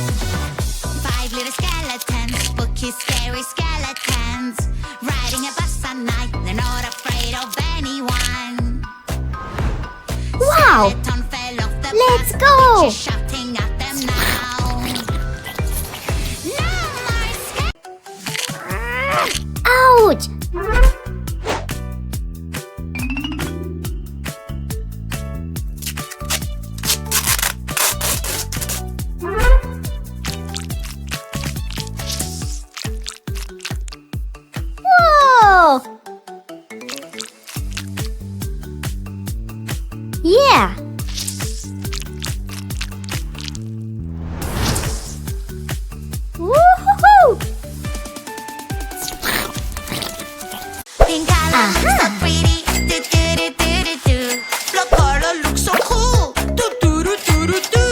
Five little skeletons, spooky, scary skeletons, riding a bus at night. They're not afraid of anyone. Wow! Skeleton fell off the Let's bus, go! she's shouting at them now. No more Ouch! Whoa! Yeah! Woohoo! pink color, so pretty. Do do do do do do. Blue color looks so cool. Do do do do do do.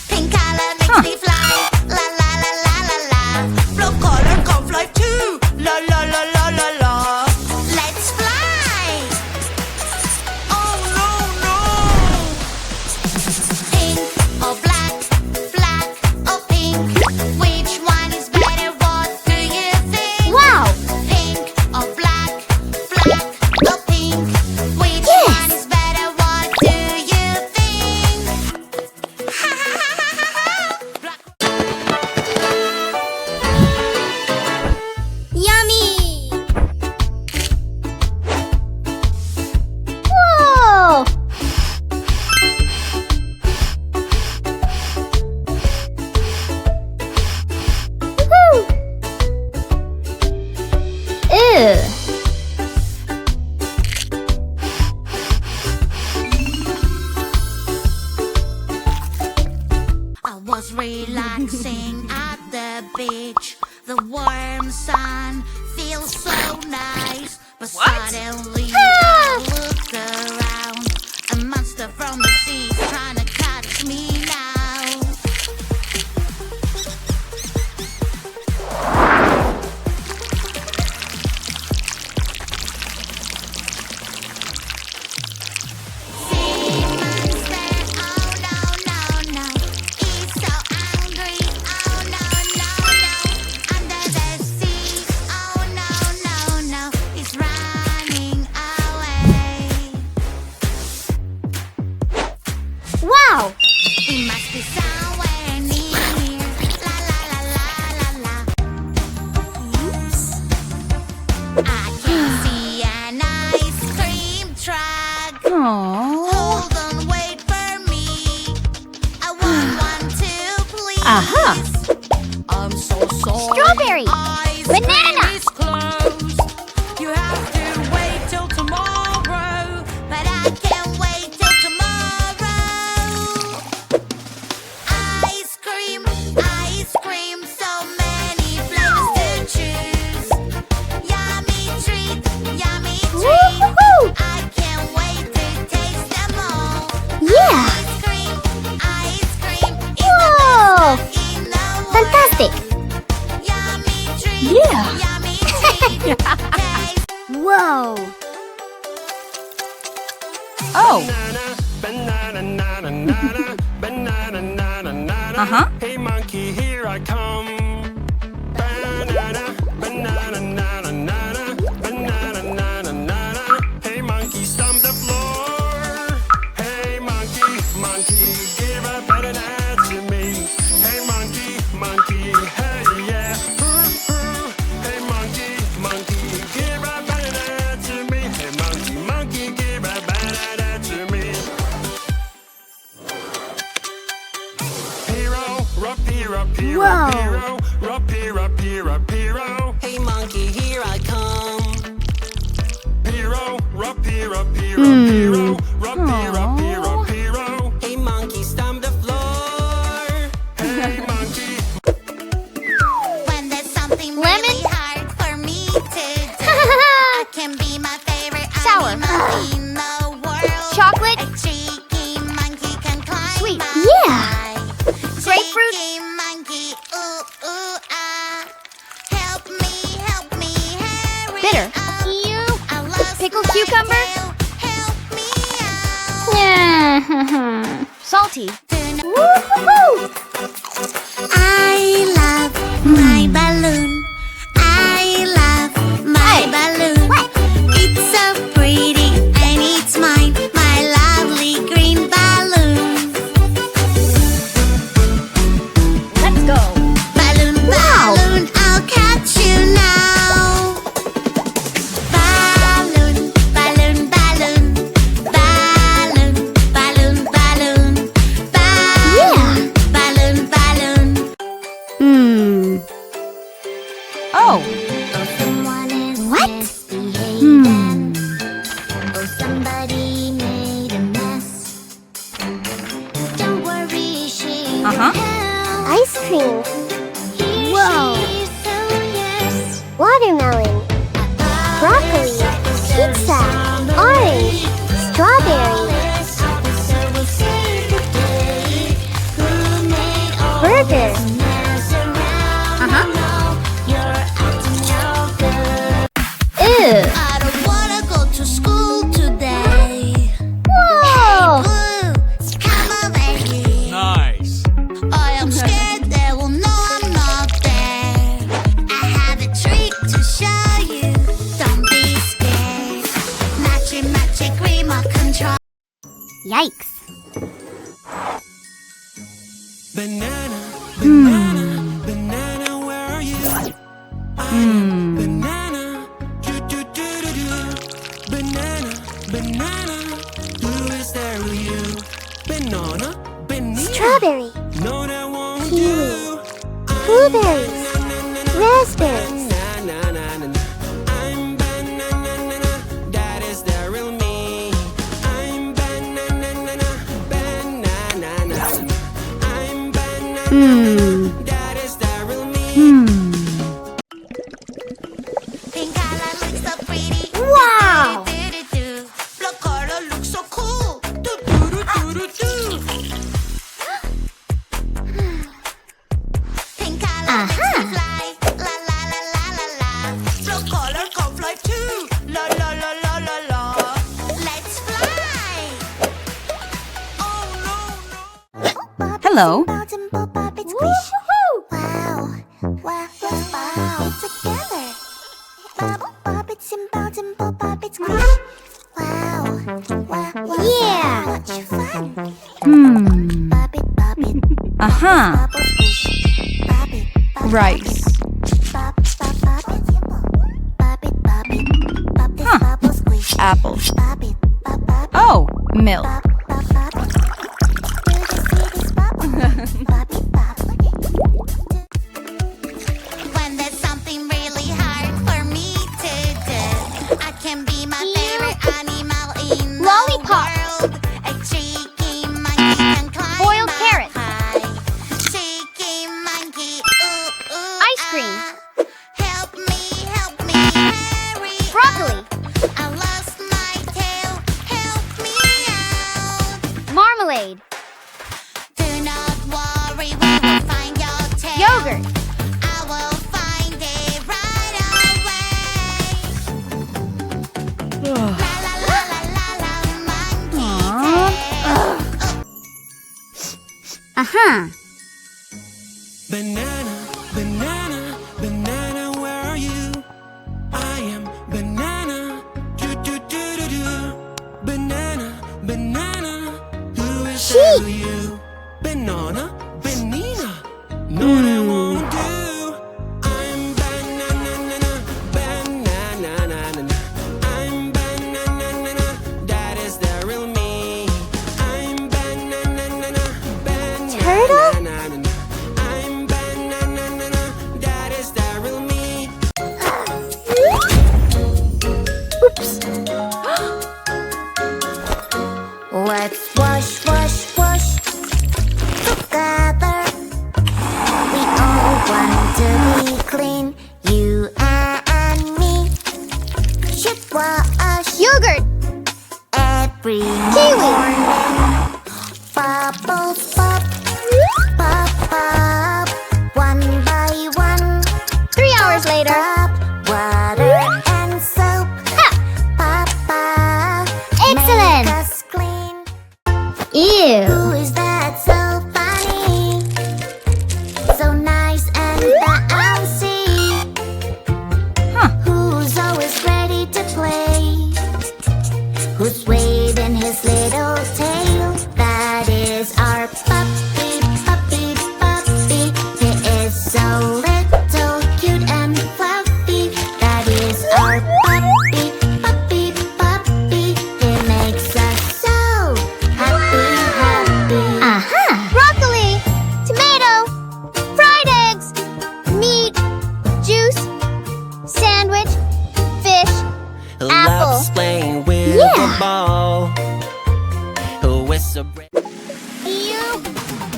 Pink color makes me fly. La la la la la la. Blue color can fly too. La la la la la la. Let's fly. Oh no no. Pink or black, black or pink. Which one is better? What do you think? Wow! Pink or black, black or pink? Which Yes. one is better? What do you think? Black. Yummy! Whoa! Woohoo! Ew! I was relaxing at the beach. The warm sun feels so nice. But suddenly I look around. A monster from the sea trying to catch me now. Sea monster, oh no no no. He's so angry, oh no no no. Under the sea, oh no no no. He's running away. Wow! It must be somewhere near. La la la la la la. Oops. I can see an ice cream truck. Aww. Hold on, wait for me. I want one too, please. Aha. I'm so sorry. Strawberry. Ice Banana. cream is closed. You have to wait till tomorrow. But I can't wait till tomorrow. Ice cream, so many flavors to choose. Yummy treat, yummy treat. Woohoo! I can't wait to taste them all. Yeah! Ice cream is Whoa! the best in the world. Fantastic! Yummy treat, Yeah. yummy treat. Taste. Whoa! Oh. Banana, banana, banana, banana, banana, banana. Uh-huh. Hey monkey, here I come. Banana, banana, banana, banana, banana, banana, banana. Hey monkey, stomp the floor. Hey monkey, monkey, give a banana to me. Hey monkey, monkey, hey yeah. Hey monkey, monkey, give a banana to me. Hey monkey, monkey, give a banana to me. Hero, Piro, Piro, Whoa. Piro, Piro, Piro, Piro. Hey monkey, here I come. Piro, Piro, Piro, Piro, Piro, Piro, Piro. Hey monkey, stomp the floor. Hey monkey. When there's something Lemon? really hard for me to do, I can be my favorite Sour. animal in the world. Chocolate? A cheeky monkey can climb Sweet. my Yeah. eye. Grapefruit? Cheeky monkey, ooh ooh ah, help me Cucumber? Help me out. Yeah. Salty. Woo-hoo-hoo. I love my balloon. I love my balloon. It's so pretty and it's mine, my lovely green balloon. Let's go. Balloon, balloon, I'll catch you now. Balloon, balloon, balloon. Balloon, balloon, balloon. Yeah. Balloon, balloon. Oh. Someone is What? misbehaving. Oh, somebody made a mess. Don't worry, she will help. Ice cream. Here Whoa. she is, so yes. Watermelon. Broccoli. Pizza. Orange. Strawberry. This officer will save the day. Who made all Burger. this mess around? Uh-huh. No, you're acting no good. Ew. I don't wanna go to school today. Whoa. Blue, come over here. Nice. I am scared they will know I'm not there. I have a trick to show you. Don't be scared. Matchy, matchy, remote control. Yikes. Banana, banana, banana, where are you? I am banana, do do do do do. Banana, banana, who is there with you? Banana, banana. Strawberry. No, that won't Kiwi. do. Blueberries. Raspberries. Na, na, na, na, na. I'm banana, that is the real me. I'm banana, banana. I'm banana, that is the real me. Pink color looks so pretty. Wow. Do-do-do-do. Blue color looks so cool. Do-do-do-do-do. Pink color makes me fly. La la la la la la. Blue color can fly too. La la la la la la. Let's fly. Oh no no. Hello. Wow. Wow, wow, together. Bop it, simple, simple, pop it, squish. Wow, wow, wow, Yeah. much fun. Bop it, Uh-huh. bubble squish. Bop it, Rice. bop, bop, bop it. Bop it, bop this Huh. bubble squish. Apples. Bop it, bop, Oh, milk. bop, bop, bop it. Do you see this bubble? Bop it, bop. When there's something really hard for me to do, I can be my favorite animal in Lollipop. the world. A cheeky monkey can climb Boiled up carrots. high. Cheeky monkey, ooh, ooh, Ice cream. ah. Help me, hurry Broccoli. up. I lost my tail, help me out. Marmalade. Do not worry, we will find your tail. Yogurt. I will find it right away. La la la la la la, monkey tail. Uh-huh. Banana, banana, banana, where are you? I am banana, do do do do do. Banana, banana, who is there with you? Banana, banana, no that won't do. I'm banana, banana, I'm banana, that is the real me. I'm banana, Turtle? banana, I'm banana, a bread.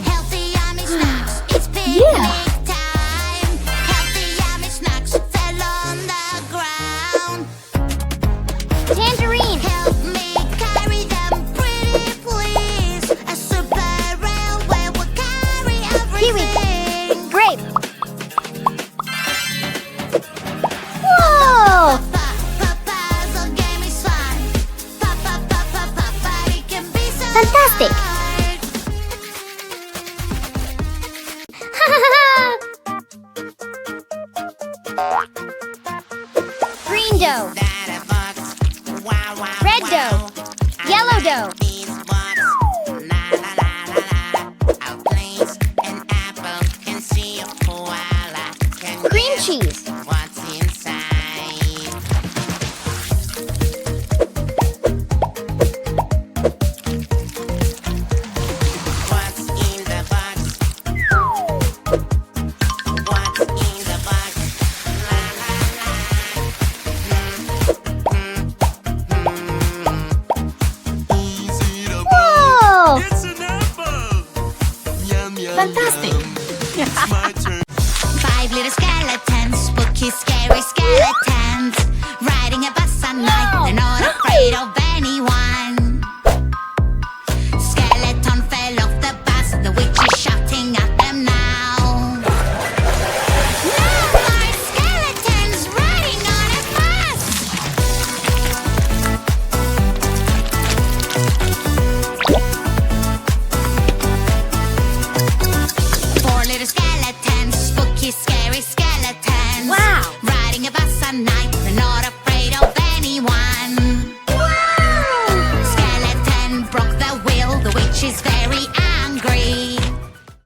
Healthy yummy snacks, it's picnic time. Healthy yummy snacks fell on the ground. Tangerine. Help me carry them, pretty please. A super railway will carry everything. Grape. Whoa! Puzzle game is fun. But it can be so Fantastic. hard. Green dough. Red dough. Yellow dough. Cream cheese. What's inside? What's in the box? What's in the box? La la la. Easy to Whoa! It's an apple. Yum, yum, Fantastic. yum. It's my turn.